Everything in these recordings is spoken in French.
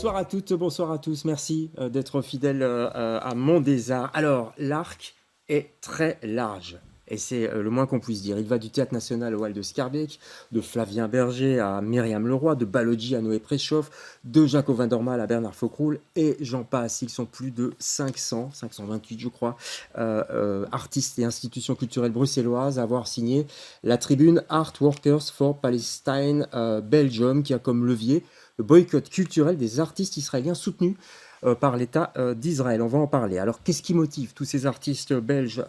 Bonsoir à toutes, bonsoir à tous. Merci d'être fidèles à Mont des Arts. Alors, l'arc est très large. Et c'est le moins qu'on puisse dire. Il va du Théâtre National au Hall de Scarbeck, de Flavien Berger à Myriam Leroy, de Balogi à Noé Préchoff, de Jacques-Auvin Dormal à Bernard Faucroul, et j'en passe. Ils sont plus de 528, je crois, artistes et institutions culturelles bruxelloises à avoir signé la tribune Art Workers for Palestine Belgium, qui a comme levier le boycott culturel des artistes israéliens soutenus par l'État d'Israël. On va en parler. Alors, qu'est-ce qui motive tous ces artistes belges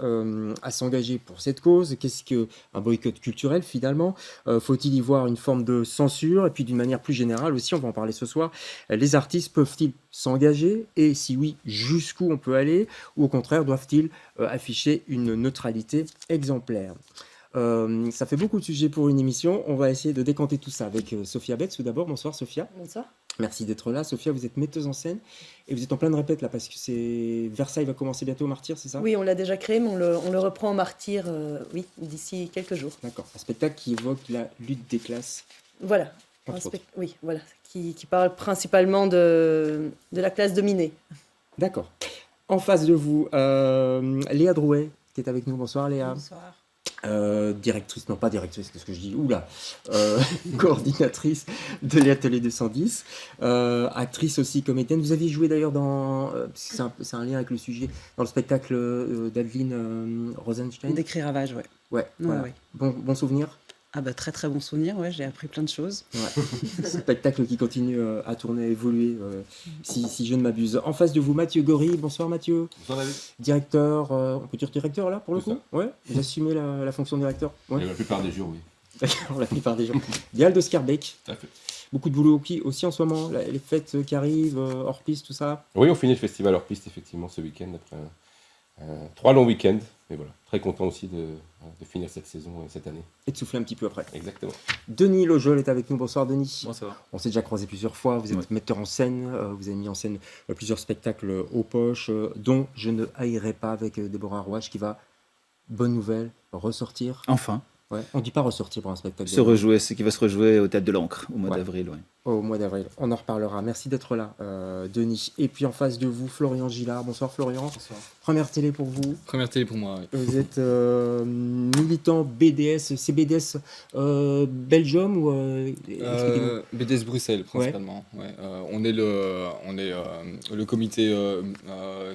à s'engager pour cette cause? Qu'est-ce qu'un boycott culturel, finalement? Faut-il y voir une forme de censure? Et puis, d'une manière plus générale aussi, on va en parler ce soir, les artistes peuvent-ils s'engager? Et si oui, jusqu'où on peut aller? Ou au contraire, doivent-ils afficher une neutralité exemplaire? Ça fait beaucoup de sujets pour une émission. On va essayer de décanter tout ça avec Sophia Betts. Tout d'abord, bonsoir Sophia. Bonsoir. Merci d'être là. Sophia, vous êtes metteuse en scène et vous êtes en pleine répète là parce que Versailles va commencer bientôt au Martyr, c'est ça? Oui, on l'a déjà créé, mais on le reprend au Martyr, oui, d'ici quelques jours. D'accord. Un spectacle qui évoque la lutte des classes. Voilà. Entre autres. Oui, voilà. Qui parle principalement de la classe dominée. D'accord. En face de vous, Léa Drouet qui est avec nous. Bonsoir Léa. Bonsoir. Directrice, non pas directrice, qu'est-ce que je dis? Oula, coordinatrice de l'Atelier 210, actrice aussi, comédienne. Vous aviez joué d'ailleurs dans, c'est un lien avec le sujet, dans le spectacle d'Adeline Rosenstein. Des cris ravages, ouais. Ouais, voilà. Ouais. Bon souvenir. Ah bah très très bon souvenir, ouais, j'ai appris plein de choses. Ouais. Spectacle qui continue à tourner, à évoluer, si je ne m'abuse. En face de vous, Mathieu Gory. Bonsoir Mathieu. Bonsoir David. Directeur, on peut dire directeur là pour le C'est coup? Ouais. Vous assumez la fonction de directeur? Ouais. La plupart des jours, oui. D'accord, la plupart des gens. Dial de Scarbeck. Tout à fait. Beaucoup de boulot aussi en ce moment, les fêtes qui arrivent, hors piste, tout ça. Oui, on finit le festival hors piste effectivement ce week-end après 3 longs week-ends. Mais voilà, très content aussi de finir cette saison et cette année. Et de souffler un petit peu après. Exactement. Denis Lojol est avec nous. Bonsoir Denis. Bonsoir. On s'est déjà croisé plusieurs fois. Vous êtes metteur en scène. Vous avez mis en scène plusieurs spectacles aux poches, dont Je ne haïrai pas avec Déborah Rouache qui va, bonne nouvelle, ressortir. Enfin, Ouais. On ne dit pas ressortir pour un spectacle. c'est qui va se rejouer au Théâtre de l'Ancre au mois d'avril. Ouais. Au mois d'avril. On en reparlera. Merci d'être là, Denis. Et puis en face de vous, Florian Gillard. Bonsoir Florian. Bonsoir. Première télé pour vous. Première télé pour moi, oui. Vous êtes militant BDS. C'est BDS Belgium ou expliquez-nous. BDS Bruxelles, principalement. Ouais. On est le comité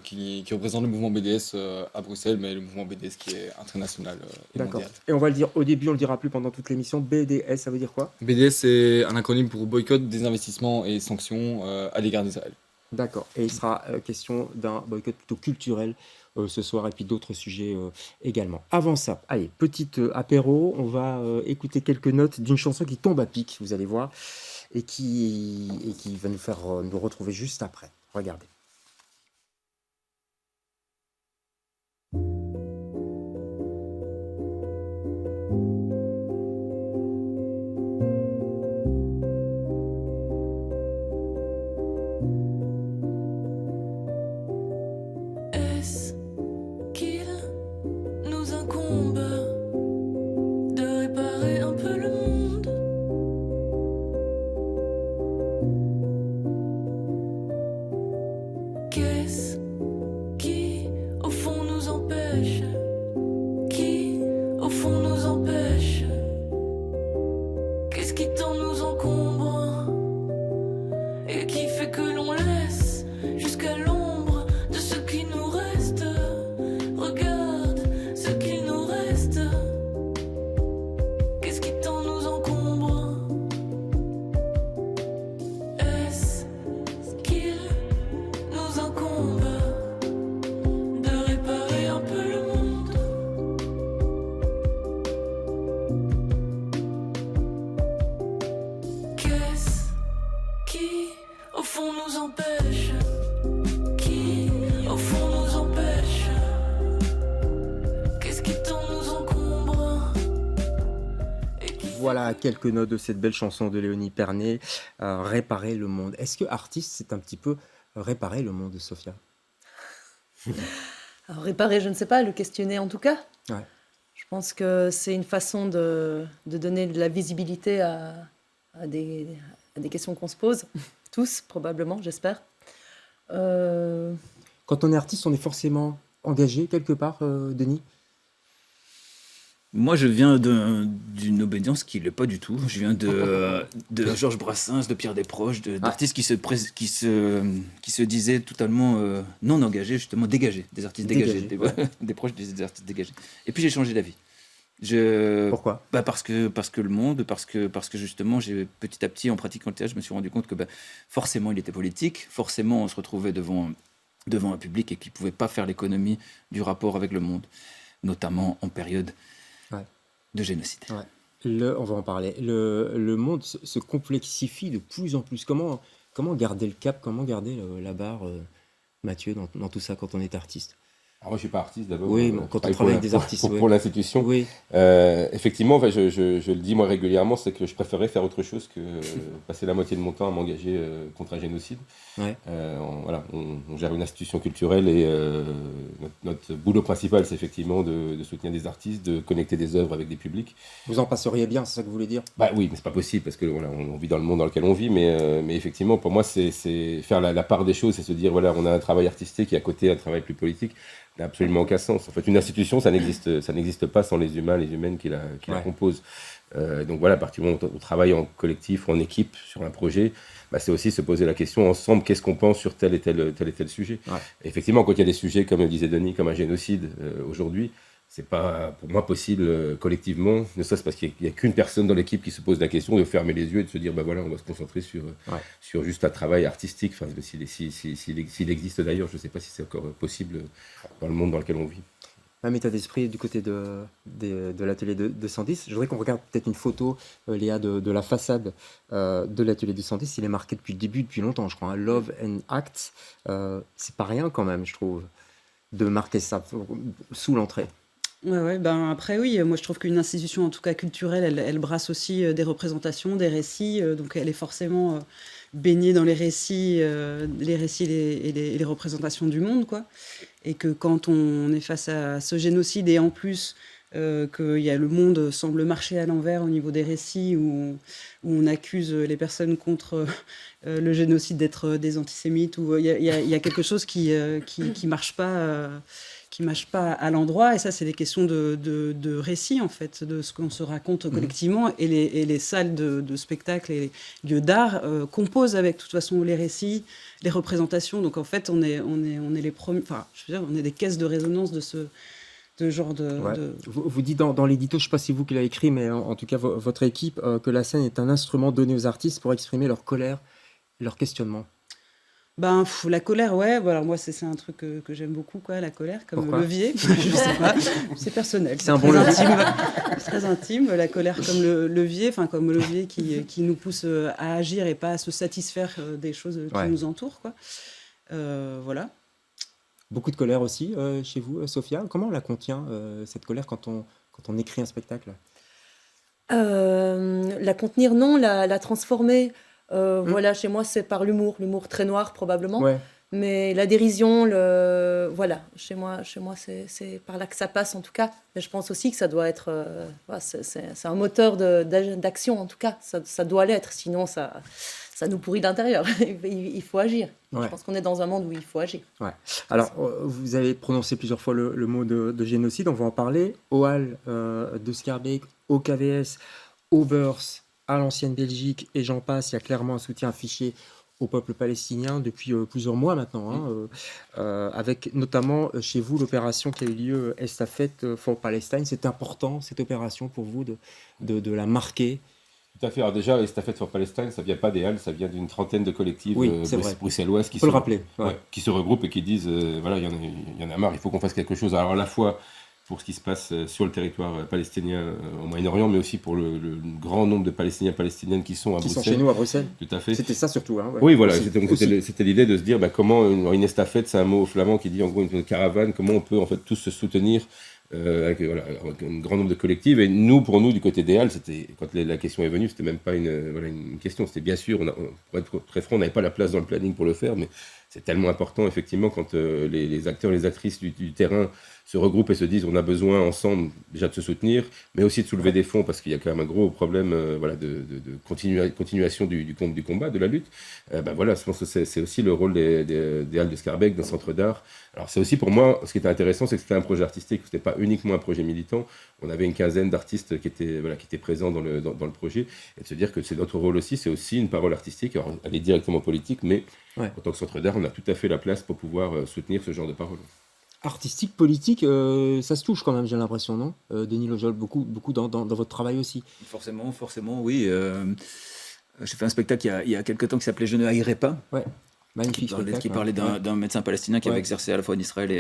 qui représente le mouvement BDS à Bruxelles, mais le mouvement BDS qui est international et D'accord. mondial. Et on va le dire au début, on le dira plus pendant toute l'émission. BDS, ça veut dire quoi? BDS, c'est un acronyme pour boycott, désinvestissement et sanctions à l'égard d'Israël. D'accord. Et il sera question d'un boycott plutôt culturel ce soir et puis d'autres sujets également. Avant ça, allez, petite apéro. On va écouter quelques notes d'une chanson qui tombe à pic, vous allez voir, et qui va nous faire nous retrouver juste après. Regardez. Est-ce qu'il nous incombe de réparer un peu le monde? Qu'est-ce qui, au fond, nous empêche? Qui, au fond, nous empêche? Qu'est-ce qui tant nous encombre et qui fait que l'on laisse jusqu'à l'ombre de ce qui nous reste? Regarde ce qu'il nous reste. Qu'est-ce qui tant nous encombre? Est-ce qu'il nous incombe de réparer un peu le monde? Qu'est-ce qui, au fond, nous empêche? Qui, au fond, nous empêche? Qu'est-ce qui tant nous encombre? Voilà quelques notes de cette belle chanson de Léonie Pernet, Réparer le monde. Est-ce que artiste, c'est un petit peu réparer le monde, Sophia? Alors, réparer, je ne sais pas, le questionner en tout cas. Ouais. Je pense que c'est une façon de donner de la visibilité à des questions qu'on se pose. tous, probablement, j'espère. Euh, Quand on est artiste, on est forcément engagé quelque part, Denis? Moi, je viens d'une obédience qui ne l'est pas du tout. Je viens de Georges Brassens, de Pierre Desproges, d'artistes qui se disaient totalement non engagés, justement dégagés, des artistes dégagés, Dégagés, ouais. des proches des artistes dégagés. Et puis j'ai changé d'avis. Pourquoi? Parce que le monde, parce que justement, petit à petit, en pratiquant le théâtre, je me suis rendu compte que forcément, il était politique, forcément, on se retrouvait devant un public et qui ne pouvait pas faire l'économie du rapport avec le monde, notamment en période Ouais. de génocide. Ouais. On va en parler. Le monde se complexifie de plus en plus. Comment garder le cap, comment garder la barre, Mathieu, dans tout ça quand on est artiste? Alors moi, je suis pas artiste d'abord. Oui, mais quand on travaille avec des artistes, pour, ouais. pour l'institution. Oui, Effectivement, enfin, je le dis moi régulièrement, c'est que je préférais faire autre chose que passer la moitié de mon temps à m'engager contre un génocide. ouais. On gère une institution culturelle et notre boulot principal, c'est effectivement de soutenir des artistes, de connecter des œuvres avec des publics. Vous en passeriez bien, c'est ça que vous voulez dire? Bah oui, mais c'est pas possible parce que voilà, on vit dans le monde dans lequel on vit, mais effectivement, pour moi, c'est faire la part des choses, c'est se dire voilà, on a un travail artistique et à côté un travail plus politique. Ça n'a absolument aucun sens. En fait, une institution, ça n'existe pas sans les humains, les humaines qui la Ouais. composent. Donc voilà, à partir du moment où on travaille en collectif ou en équipe sur un projet, c'est aussi se poser la question ensemble, qu'est-ce qu'on pense sur tel et tel sujet. Ouais. Effectivement, quand il y a des sujets, comme disait Denis, comme un génocide aujourd'hui, c'est pas pour moi possible collectivement, ne serait-ce parce qu'il n'y a qu'une personne dans l'équipe qui se pose la question de fermer les yeux et de se dire voilà, on va se concentrer sur juste un travail artistique, enfin, s'il existe d'ailleurs, je ne sais pas si c'est encore possible dans le monde dans lequel on vit. Même état d'esprit du côté de l'atelier 210. Je voudrais qu'on regarde peut-être une photo, Léa, de la façade de l'atelier 210. Il est marqué depuis le début, depuis longtemps, je crois, hein, Love and Act. C'est pas rien quand même, je trouve, de marquer ça sous l'entrée. Ouais, après oui, moi je trouve qu'une institution en tout cas culturelle, elle brasse aussi des représentations, des récits, donc elle est forcément baignée dans les récits et les représentations du monde, quoi. Et que quand on est face à ce génocide et en plus le monde semble marcher à l'envers au niveau des récits où on accuse les personnes contre le génocide d'être des antisémites, où il y a quelque chose qui marche pas. Qui marche pas à l'endroit, et ça c'est des questions de récit en fait, de ce qu'on se raconte collectivement, et les salles de spectacle et les lieux d'art composent avec de toute façon les récits, les représentations, donc en fait on est les premiers, enfin je veux dire, on est des caisses de résonance de ce genre de... Ouais. Vous dites dans l'édito, je ne sais pas si c'est vous qui l'avez écrit, mais en tout cas votre équipe, que la scène est un instrument donné aux artistes pour exprimer leur colère, leur questionnement. La colère, ouais, voilà, moi c'est un truc que j'aime beaucoup, quoi, la colère comme Pourquoi? levier. Je sais pas, c'est personnel. C'est un bon levier. C'est très intime, la colère comme levier, enfin comme levier qui nous pousse à agir et pas à se satisfaire des choses qui Ouais. nous entourent, quoi. Voilà. Beaucoup de colère aussi chez vous, Sophia. Comment on la contient, cette colère, quand on écrit un spectacle? la contenir, non, la transformer. Voilà, chez moi, c'est par l'humour très noir probablement. Ouais. Mais la dérision, voilà, chez moi, c'est par là que ça passe en tout cas. Mais je pense aussi que ça doit être, c'est un moteur d'action en tout cas. Ça doit l'être, sinon ça nous pourrit d'intérieur. Il faut agir. Ouais. Je pense qu'on est dans un monde où il faut agir. Ouais. Alors, vous avez prononcé plusieurs fois le mot de génocide, on va en parler. Au Hall de Schaerbeek, au KVS, au Beurs, à l'ancienne Belgique, et j'en passe, il y a clairement un soutien affiché au peuple palestinien depuis plusieurs mois maintenant, avec notamment chez vous l'opération qui a eu lieu, Estafette for Palestine. C'est important cette opération pour vous de la marquer? Tout à fait. Alors déjà, Estafette for Palestine, ça vient pas des Halles, ça vient d'une trentaine de collectifs Oui, c'est vrai. bruxelloises Il faut le rappeler. Ouais. qui se regroupent et qui disent voilà, il y en a marre, il faut qu'on fasse quelque chose. Alors à la fois pour ce qui se passe sur le territoire palestinien au Moyen-Orient, mais aussi pour le grand nombre de Palestiniens et Palestiniennes qui sont à Qui Bruxelles. sont chez nous à Bruxelles. Tout à fait. C'était ça surtout. Hein, ouais. Oui, voilà, Aussi. c'était l'idée de se dire comment une estafette, c'est un mot flamand qui dit en gros une caravane, comment on peut en fait tous se soutenir avec un grand nombre de collectifs. Et pour nous, du côté des Halles, quand la question est venue, c'était même pas une question. C'était bien sûr, pour être très franc, on n'avait pas la place dans le planning pour le faire, mais c'est tellement important, effectivement, quand les acteurs et les actrices du terrain se regroupent et se disent on a besoin ensemble déjà de se soutenir, mais aussi de soulever des fonds, parce qu'il y a quand même un gros problème voilà, de continuation du combat, de la lutte. Voilà, je pense que c'est aussi le rôle des Halles de Scarbeck, d'un centre d'art. Alors c'est aussi pour moi, ce qui était intéressant, c'est que c'était un projet artistique, c'était pas uniquement un projet militant. On avait une quinzaine d'artistes qui étaient présents dans le projet, et de se dire que c'est notre rôle aussi, c'est aussi une parole artistique. Alors elle est directement politique, mais en tant que centre d'art, on a tout à fait la place pour pouvoir soutenir ce genre de parole. Artistique, politique, ça se touche quand même, j'ai l'impression, non Denis Lojol, beaucoup dans votre travail aussi. Forcément, oui. J'ai fait un spectacle il y a quelques temps qui s'appelait Je ne haïrai pas. Ouais, magnifique spectacle. Qui parlait d'un médecin palestinien qui avait exercé à la fois en Israël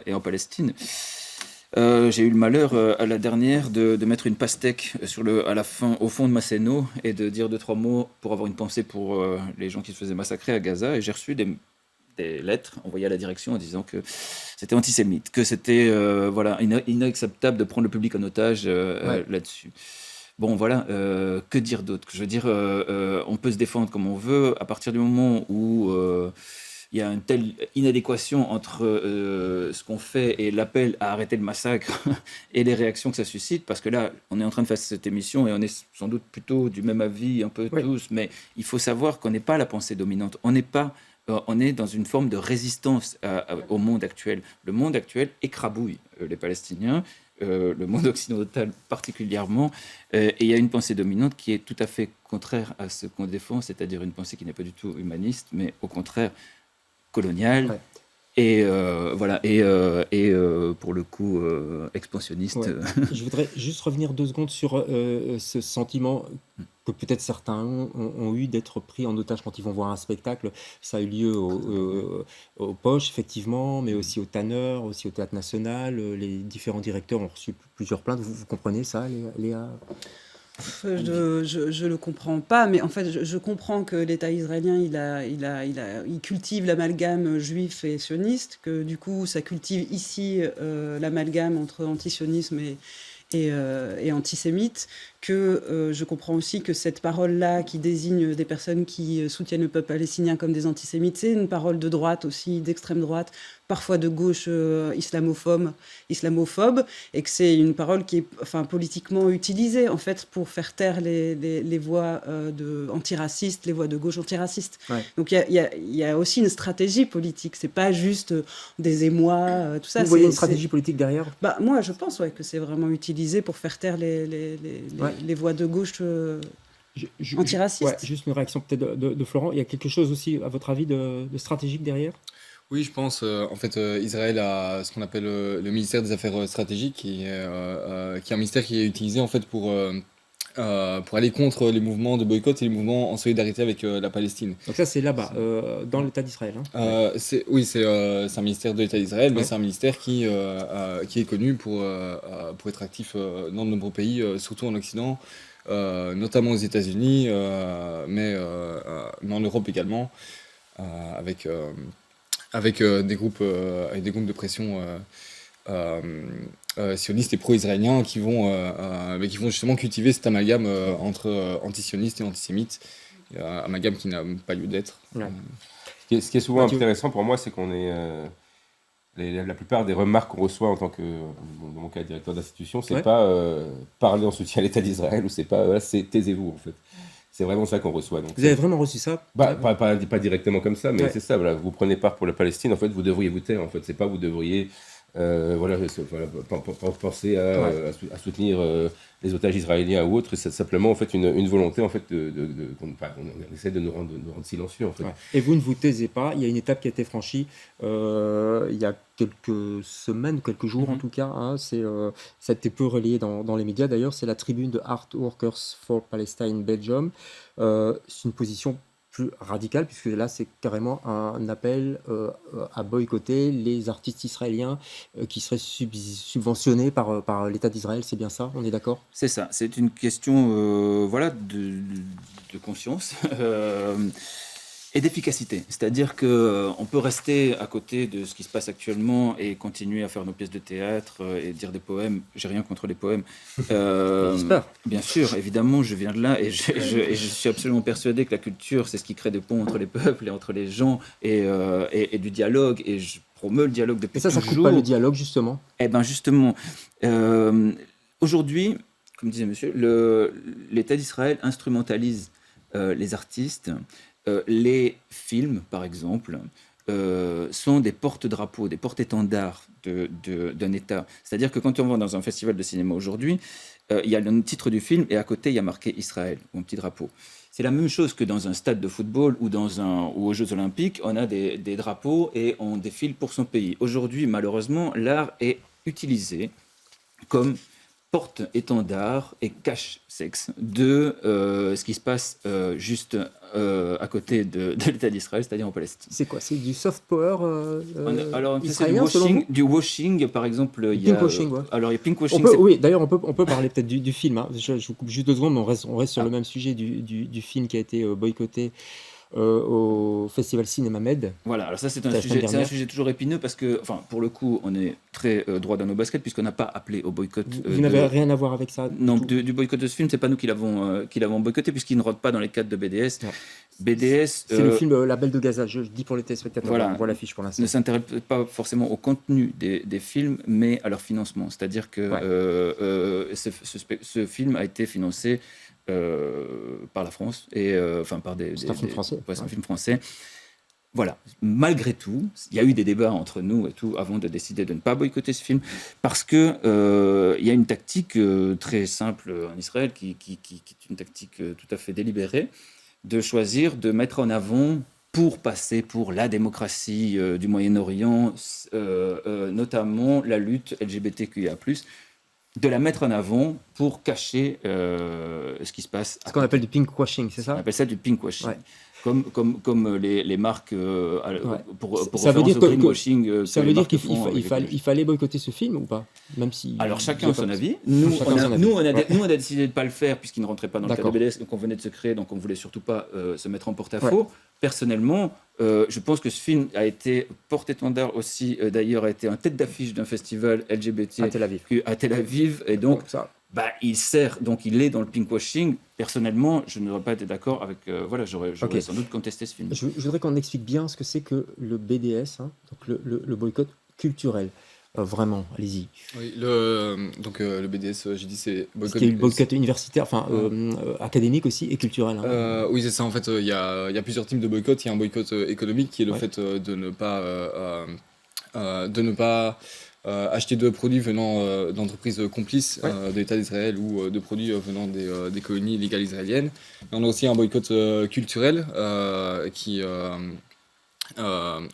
et en Palestine. J'ai eu le malheur à la dernière de mettre une pastèque au fond de ma scéno et de dire 2-3 mots pour avoir une pensée pour les gens qui se faisaient massacrer à Gaza. Et j'ai reçu des lettres envoyées à la direction en disant que c'était antisémite, que c'était inacceptable de prendre le public en otage là-dessus. Bon, voilà, que dire d'autre? Je veux dire, on peut se défendre comme on veut à partir du moment où il y a une telle inadéquation entre ce qu'on fait et l'appel à arrêter le massacre et les réactions que ça suscite, parce que là, on est en train de faire cette émission et on est sans doute plutôt du même avis un peu tous, mais il faut savoir qu'on n'est pas la pensée dominante, on est dans une forme de résistance au monde actuel. Le monde actuel écrabouille les Palestiniens, le monde occidental particulièrement, et il y a une pensée dominante qui est tout à fait contraire à ce qu'on défend, c'est-à-dire une pensée qui n'est pas du tout humaniste, mais au contraire coloniale, et pour le coup expansionniste. Je voudrais juste revenir 2 secondes sur ce sentiment que peut-être certains ont eu d'être pris en otage quand ils vont voir un spectacle. Ça a eu lieu au Poche, effectivement, mais aussi au Tanner, aussi au Théâtre National. Les différents directeurs ont reçu plusieurs plaintes. Vous comprenez ça, Léa? Je le comprends pas, mais en fait, je comprends que l'État israélien, il cultive l'amalgame juif et sioniste, que du coup, ça cultive ici l'amalgame entre antisionisme et antisémite, que je comprends aussi que cette parole-là, qui désigne des personnes qui soutiennent le peuple palestinien comme des antisémites, c'est une parole de droite aussi, d'extrême droite, parfois de gauche islamophobe, et que c'est une parole qui est politiquement utilisée en fait pour faire taire les voix antiracistes, les voix de gauche antiracistes. Donc il y a aussi une stratégie politique, c'est pas juste des émois, tout ça. Vous voyez une stratégie politique derrière? Moi je pense que c'est vraiment utilisé pour faire taire les voix de gauche antiracistes. Juste une réaction peut-être de Florent. Il y a quelque chose aussi, à votre avis, de stratégique derrière? Oui, je pense. En fait, Israël a ce qu'on appelle le ministère des Affaires stratégiques, qui est un ministère qui est utilisé en fait pour aller contre les mouvements de boycott et les mouvements en solidarité avec la Palestine. Donc ça, c'est là-bas, dans l'État d'Israël. C'est un ministère de l'État d'Israël, mais c'est un ministère qui est connu pour être actif dans de nombreux pays, surtout en Occident, notamment aux États-Unis, mais en Europe également, avec des groupes de pression sionistes et pro-israéliens qui vont justement cultiver cet amalgame entre antisionistes et antisémites, un amalgame qui n'a pas lieu d'être. Ce qui est souvent intéressant pour moi, c'est qu'on est la plupart des remarques qu'on reçoit en tant que, dans mon cas, directeur d'institution, c'est pas parler en soutien à l'État d'Israël, ou c'est pas c'est taisez-vous en fait. C'est vraiment ça qu'on reçoit. Donc, vous avez vraiment reçu ça? Pas directement comme ça, mais c'est ça. Voilà, vous prenez part pour la Palestine. En fait, vous devriez vous taire. En fait, c'est pas vous devriez penser à soutenir les otages israéliens ou autres. C'est simplement en fait une volonté en fait on essaie de nous rendre silencieux en fait. Et vous ne vous taisez pas. Il y a une étape qui a été franchie il y a quelques semaines, quelques jours en tout cas. Ça a été peu relayé dans les médias d'ailleurs. C'est la tribune de Art Workers for Palestine Belgium. C'est une position plus radical, puisque là c'est carrément un appel à boycotter les artistes israéliens qui seraient subventionnés par l'État d'Israël. C'est bien ça, on est d'accord? C'est ça, c'est une question de conscience. Et d'efficacité, c'est-à-dire qu'on peut rester à côté de ce qui se passe actuellement et continuer à faire nos pièces de théâtre et dire des poèmes. J'ai rien contre les poèmes. J'espère. Bien sûr, évidemment, je viens de là et je suis absolument persuadé que la culture, c'est ce qui crée des ponts entre les peuples et entre les gens et du dialogue. Et je promeus le dialogue depuis Et ça coupe toujours. pas le dialogue, justement. Eh bien, justement, aujourd'hui, comme disait monsieur, l'État d'Israël instrumentalise les artistes. Les films, par exemple, sont des porte-drapeaux, des porte-étendards d'un État. C'est-à-dire que quand on va dans un festival de cinéma aujourd'hui, il y a le titre du film et à côté, il y a marqué Israël, ou un petit drapeau. C'est la même chose que dans un stade de football ou aux Jeux Olympiques, on a des drapeaux et on défile pour son pays. Aujourd'hui, malheureusement, l'art est utilisé comme porte-étendard et cache-sexe de ce qui se passe juste à côté de l'État d'Israël, c'est-à-dire en Palestine. C'est quoi? C'est du soft power Alors, c'est israélien, selon vous? du washing, par exemple. Il y a, Pinkwashing, ouais. Alors, il y a pinkwashing. Oui, d'ailleurs, on peut parler peut-être du film. Hein. Je vous coupe juste 2 secondes, mais on reste sur le même sujet du film qui a été boycotté au Festival Cinéma Med. Voilà, alors ça c'est la semaine un dernière. sujet toujours épineux parce que, enfin, pour le coup, on est très droit dans nos baskets puisqu'on n'a pas appelé au boycott. Vous n'avez rien à voir avec ça? Non, du tout. du boycott de ce film, c'est pas nous qui l'avons boycotté puisqu'il ne rentre pas dans les cadres de BDS. Ouais. BDS C'est le film La Belle de Gaza, je dis pour les téléspectateurs, Voilà. on voit l'affiche pour l'instant. ne s'intéresse pas forcément au contenu des films, mais à leur financement. C'est-à-dire que ce film a été financé par la France et enfin par C'est un film français. Ouais, c'est un film français. Voilà. Malgré tout, il y a eu des débats entre nous et tout avant de décider de ne pas boycotter ce film parce que il y a une tactique très simple en Israël qui est une tactique tout à fait délibérée de choisir de mettre en avant pour passer pour la démocratie du Moyen-Orient, notamment la lutte LGBTQIA+, de la mettre en avant pour cacher ce qui se passe. Ce qu'on appelle du pinkwashing, c'est On ça? appelle ça du pinkwashing. Ouais. Comme les marques pour Ça veut référence dire au que- greenwashing. Ça que veut les dire marques qu'il font avec les- fallait boycotter ce film ou pas? Même si. Alors chacun son avis. Nous, Chacun son avis. nous, on a Ouais. nous, on a décidé de ne pas le faire puisqu'il ne rentrait pas dans le cadre de D'accord. BDS, donc on venait de se créer, donc on ne voulait surtout pas se mettre en porte-à-faux. Personnellement, je pense que ce film a été porte-étendard aussi, d'ailleurs, a été un tête d'affiche d'un festival LGBT À Tel Aviv. à Tel Aviv, et donc Ça. il est dans le pinkwashing. Personnellement, je n'aurais pas été d'accord avec. J'aurais Ok. sans doute contesté ce film. Je voudrais qu'on explique bien ce que c'est que le BDS, hein, donc le boycott culturel. Vraiment, allez-y. Oui, le BDS, j'ai dit, c'est Parce qu'il y a eu le boycott universitaire, enfin académique aussi et culturel. Hein. Oui, c'est ça. En fait, il y a plusieurs types de boycott. Il y a un boycott économique qui est le Ouais. fait de ne pas acheter de produits venant d'entreprises complices de l'État d'Israël ou de produits venant des colonies illégales israéliennes. Et on a aussi un boycott culturel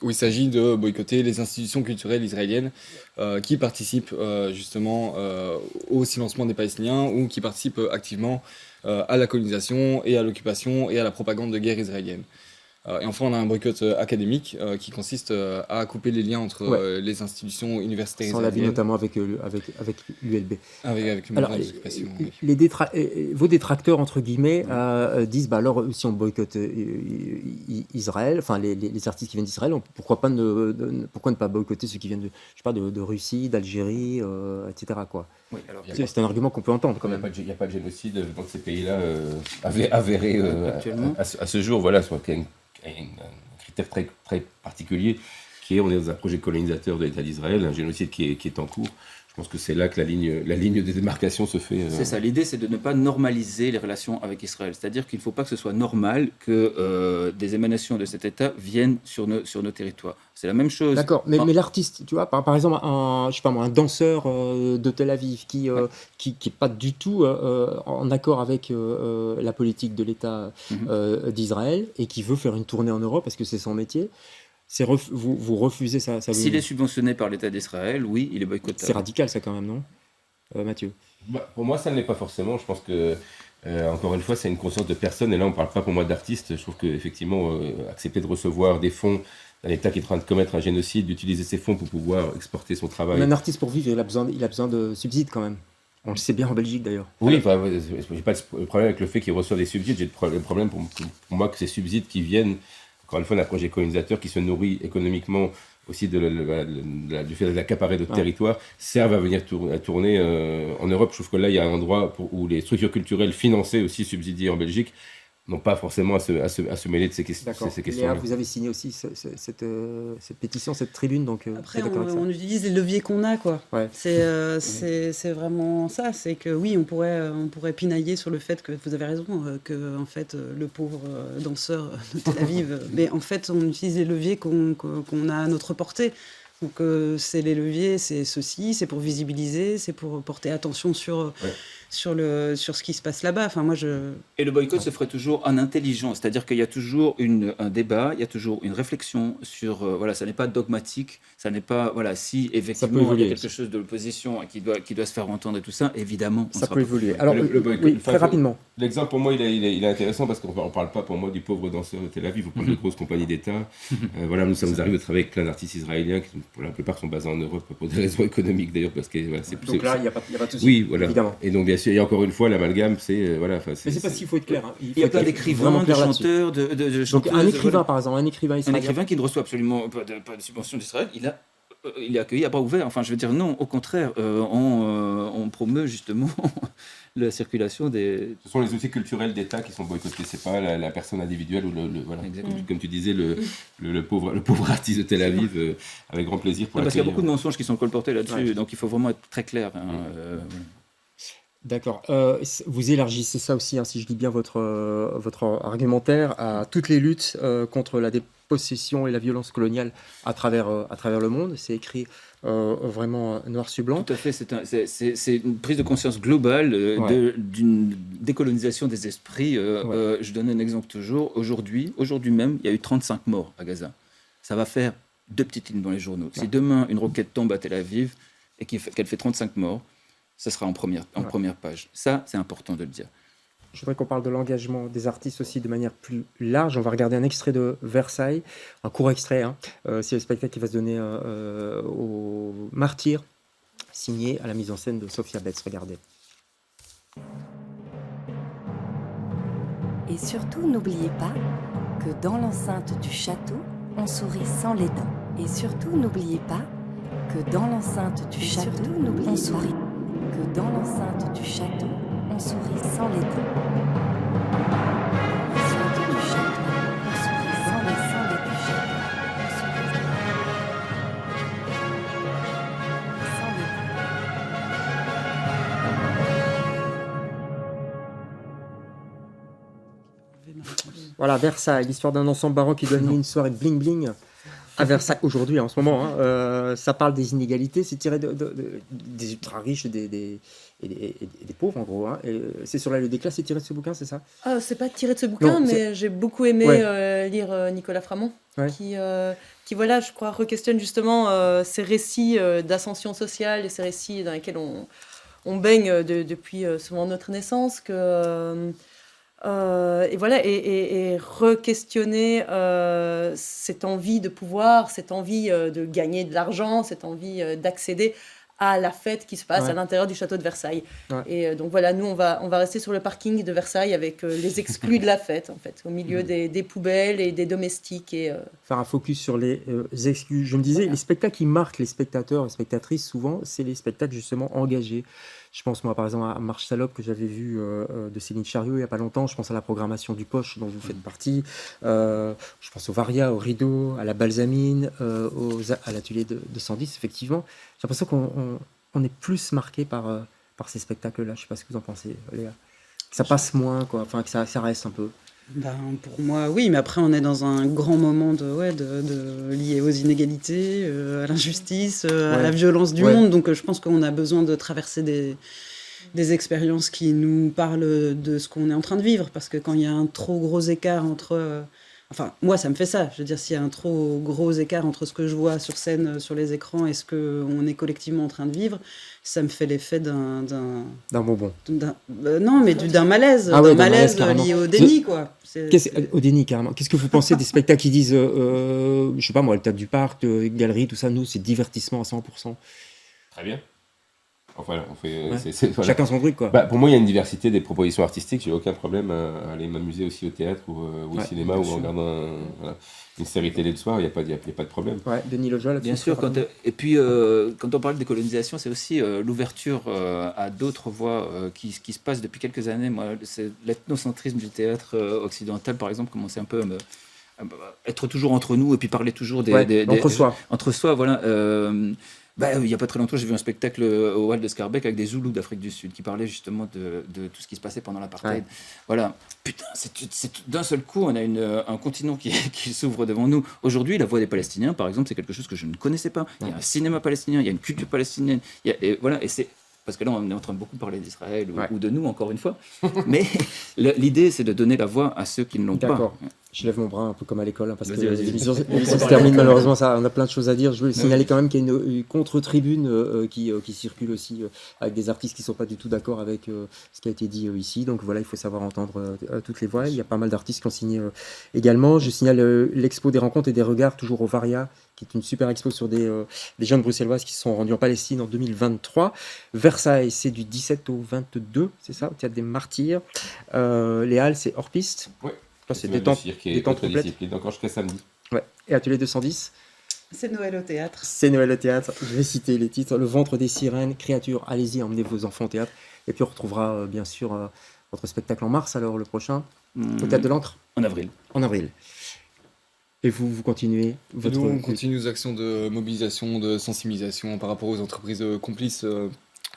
où il s'agit de boycotter les institutions culturelles israéliennes qui participent justement au silencement des Palestiniens ou qui participent activement à la colonisation et à l'occupation et à la propagande de guerre israélienne. Et enfin, on a un boycott académique qui consiste à couper les liens entre les institutions universitaires Ça, on l'a vu israéliennes notamment avec l'ULB. avec le Alors, mouvement d'occupation. Oui. vos détracteurs, entre guillemets, disent bah alors, si on boycotte Israël, enfin les artistes qui viennent d'Israël, pourquoi ne pas boycotter ceux qui viennent de Russie, d'Algérie, etc. quoi. Oui, alors, C'est un argument qu'on peut entendre quand Il même. n'y a pas de génocide dans ces pays-là avéré Actuellement. à ce jour. Voilà, soit qu'il y a un critère très, très particulier qui est on est dans un projet colonisateur de l'État d'Israël, un génocide qui est en cours. Je pense que c'est là que la ligne de démarcation se fait. C'est ça, l'idée c'est de ne pas normaliser les relations avec Israël. C'est-à-dire qu'il ne faut pas que ce soit normal que des émanations de cet État viennent sur nos territoires. C'est la même chose. D'accord, mais l'artiste, tu vois, par exemple, un danseur de Tel Aviv qui est pas du tout en accord avec la politique de l'État d'Israël et qui veut faire une tournée en Europe parce que c'est son métier, vous refusez ça. S'il est subventionné par l'État d'Israël, oui, il est boycottable. C'est radical ça quand même, non Mathieu? Pour moi, ça ne l'est pas forcément. Je pense que, encore une fois, c'est une conscience de personne. Et là, on ne parle pas pour moi d'artiste. Je trouve qu'effectivement, accepter de recevoir des fonds d'un État qui est en train de commettre un génocide, d'utiliser ces fonds pour pouvoir exporter son travail. Mais un artiste pour vivre, il a besoin de subsides quand même. On le sait bien en Belgique d'ailleurs. Oui, enfin, j'ai pas de problème avec le fait qu'il reçoit des subsides. J'ai le problème pour moi que ces subsides qui viennent encore une fois, un projet colonisateur qui se nourrit économiquement aussi du fait d'accaparer notre territoire, servent à venir à tourner en Europe. Je trouve que là, il y a un endroit où les structures culturelles financées, aussi subsidiées en Belgique, n'ont pas forcément à se mêler de ces questions-là. Léa, vous avez signé aussi cette pétition, cette tribune, donc Après, d'accord avec ça. on utilise les leviers qu'on a, quoi. Ouais. C'est vraiment ça. C'est que oui, on pourrait pinailler sur le fait que vous avez raison, que en fait le pauvre danseur de Tel Aviv, mais en fait on utilise les leviers qu'on a à notre portée. Donc c'est les leviers, c'est ceci, c'est pour visibiliser, c'est pour porter attention sur ce qui se passe là-bas. Enfin, moi, Et le boycott se ferait toujours en intelligence, c'est-à-dire qu'il y a toujours un débat, il y a toujours une réflexion sur, voilà, ça n'est pas dogmatique, ça n'est pas, voilà, si effectivement il y a quelque chose de l'opposition qui doit se faire entendre et tout ça, évidemment, on Ça sera peut pas- évoluer. Alors, Le boycott, oui, très rapidement. L'exemple, pour moi, il est intéressant parce qu'on ne parle pas, pour moi, du pauvre danseur de Tel Aviv. On parle de grosses compagnies d'État. Voilà, ça nous arrive de travailler avec plein d'artistes israéliens qui, pour la plupart, sont basés en Europe pour des raisons économiques, d'ailleurs, parce que voilà, Donc là, il n'y a pas de souci. Oui, voilà. Évidemment. Et donc, bien sûr, et encore une fois, l'amalgame, c'est voilà. Mais c'est parce qu'il faut être clair. Hein. Il y a plein d'écrivains, vraiment de clair là-dessus. chanteurs, de Donc chanteuses, un écrivain, voilà. par exemple, un écrivain Un israélien. écrivain qui ne reçoit absolument pas de subvention d'Israël, il est accueilli à bras ouverts. Enfin, je veux dire, non, au contraire, on promeut justement la circulation des... Ce sont les outils culturels d'État qui sont boycottés. C'est pas la personne individuelle ou voilà. Exactement. Comme tu disais, le pauvre artiste de Tel Aviv, avec grand plaisir pour Parce qu'il y a l'accueillir. beaucoup de mensonges qui sont colportés là-dessus, Ouais. donc il faut vraiment être très clair. Hein, voilà. D'accord. Vous élargissez ça aussi, hein, si je lis bien votre argumentaire, à toutes les luttes contre la dépossession et la violence coloniale à travers le monde. C'est écrit vraiment noir sur blanc. Tout à fait, c'est une prise de conscience globale d'une décolonisation des esprits. Je donne un exemple toujours. Aujourd'hui même, il y a eu 35 morts à Gaza. Ça va faire 2 petites lignes dans les journaux. Si demain une roquette tombe à Tel Aviv et qu'elle fait 35 morts, ça sera en première page. Ça, c'est important de le dire. Je voudrais qu'on parle de l'engagement des artistes aussi de manière plus large. On va regarder un extrait de Versailles, un court extrait. Hein. C'est le spectacle qui va se donner au Martyr, signé à la mise en scène de Sophia Betts. Regardez. Et surtout, n'oubliez pas que dans l'enceinte du château, on sourit sans les dents. Et surtout, n'oubliez pas que dans l'enceinte du château, on sourit. Que dans l'enceinte du château, on sourit sans les dents. L'enceinte du château, on sourit sans les dents du château. On sourit sans les dents. Voilà, Versailles, l'histoire d'un ensemble baroque qui doit animer une soirée bling bling à Versailles aujourd'hui, en ce moment. Hein. Ça parle des inégalités, c'est tiré des ultra riches et des pauvres, en gros. Hein. C'est sur la lutte des classes, c'est tiré de ce bouquin, c'est ça? C'est pas tiré de ce bouquin, Non, mais j'ai beaucoup aimé lire Nicolas Framont, Ouais. qui, voilà, je crois, re-questionne justement ces récits d'ascension sociale et ces récits dans lesquels on baigne depuis souvent notre naissance, et voilà, et re-questionner cette envie de pouvoir, cette envie de gagner de l'argent, cette envie d'accéder à la fête qui se passe Ouais. à l'intérieur du château de Versailles. Ouais. Et donc voilà, nous on va rester sur le parking de Versailles avec les exclus de la fête, en fait, au milieu des poubelles et des domestiques. Et, Faire un focus sur les exclus. Je me disais, Voilà. les spectacles qui marquent les spectateurs et spectatrices, souvent, c'est les spectacles justement engagés. Je pense, moi, par exemple, à Marche Salope, que j'avais vu de Céline Chariot il n'y a pas longtemps. Je pense à la programmation du Poche, dont vous faites partie. Je pense au Varia, au Rideau, à la Balsamine, à l'atelier de 110, effectivement. J'ai l'impression qu'on est plus marqué par ces spectacles-là. Je ne sais pas ce que vous en pensez, Léa. Que ça passe moins, quoi. Enfin, que ça reste un peu. Pour moi, oui, mais après, on est dans un grand moment lié aux inégalités, à l'injustice, à la violence du monde. Donc, je pense qu'on a besoin de traverser des expériences qui nous parlent de ce qu'on est en train de vivre. Parce que quand il y a un trop gros écart entre... Enfin, moi, ça me fait ça. Je veux dire, s'il y a un trop gros écart entre ce que je vois sur scène, sur les écrans, et ce qu'on est collectivement en train de vivre, ça me fait l'effet d'un bonbon. Non, mais d'un malaise, Ah ouais, d'un d'un malaise carrément. lié au déni, quoi. Au déni, carrément. Qu'est-ce que vous pensez des spectacles qui disent, je sais pas moi, le Théâtre du Parc, galerie, tout ça, nous, c'est divertissement à 100%. Très bien. Enfin, on fait, Ouais. voilà. Chacun son truc, quoi. Bah, pour moi, il y a une diversité des propositions artistiques. J'ai aucun problème à aller m'amuser aussi au théâtre ou au Ouais, cinéma bien ou en sûr. regardant une série télé le soir. Il n'y a pas de problème. Ouais, Denis Lejoie, là-dessus. Bien sûr, très rapidement. et puis quand on parle de décolonisation, c'est aussi l'ouverture à d'autres voies qui se passent depuis quelques années. Moi, c'est l'ethnocentrisme du théâtre occidental, par exemple, commençait un peu à être toujours entre nous et puis parler toujours Entre soi. entre soi, voilà. Il n'y a pas très longtemps, j'ai vu un spectacle au Hall de Scarbeck avec des Zoulous d'Afrique du Sud qui parlaient justement de tout ce qui se passait pendant l'apartheid. Ouais. Voilà. Putain, d'un seul coup, on a un continent qui s'ouvre devant nous. Aujourd'hui, la voix des Palestiniens, par exemple, c'est quelque chose que je ne connaissais pas. Il y a un cinéma palestinien, il y a une culture palestinienne. Et c'est parce que là, on est en train de beaucoup parler d'Israël ou de nous, encore une fois. Mais l'idée, c'est de donner la voix à ceux qui ne l'ont pas. D'accord. Je lève mon bras un peu comme à l'école, parce Vas-y, que vas-y. l'émission se termine malheureusement. On a plein de choses à dire. Je veux signaler quand même qu'il y a une contre-tribune qui circule aussi avec des artistes qui ne sont pas du tout d'accord avec ce qui a été dit ici. Donc voilà, il faut savoir entendre toutes les voix. Il y a pas mal d'artistes qui ont signé également. Je signale l'expo des rencontres et des regards, toujours au Varia, qui est une super expo sur des jeunes bruxelloises qui se sont rendus en Palestine en 2023. Versailles, c'est du 17 au 22, c'est ça, au Théâtre des Martyrs. Les Halles, c'est hors piste. Ouais. C'est Festival de détente, cirque et détente autres complète. disciplines, encore jusqu'à samedi. Ouais. Et Atelier 210, C'est Noël au théâtre. c'est Noël au théâtre. Je vais citer les titres. Le ventre des sirènes, créatures, allez-y, emmenez vos enfants au théâtre. Et puis on retrouvera bien sûr votre spectacle en mars, alors le prochain, au Théâtre de l'Ancre, En avril. en avril. Et vous continuez Et votre... nous, on continue nos actions de mobilisation, de sensibilisation par rapport aux entreprises complices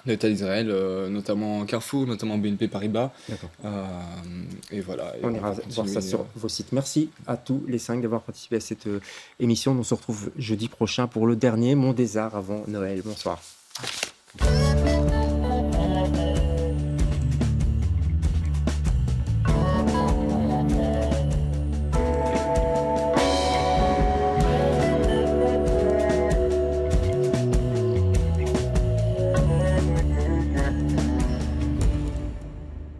de l'État d'Israël, notamment Carrefour, notamment BNP Paribas. D'accord. Et voilà. Et On ira va voir ça continuer, sur vos sites. Merci à tous les 5 d'avoir participé à cette émission. On se retrouve jeudi prochain pour le dernier Mont des Arts avant Noël. Bonsoir.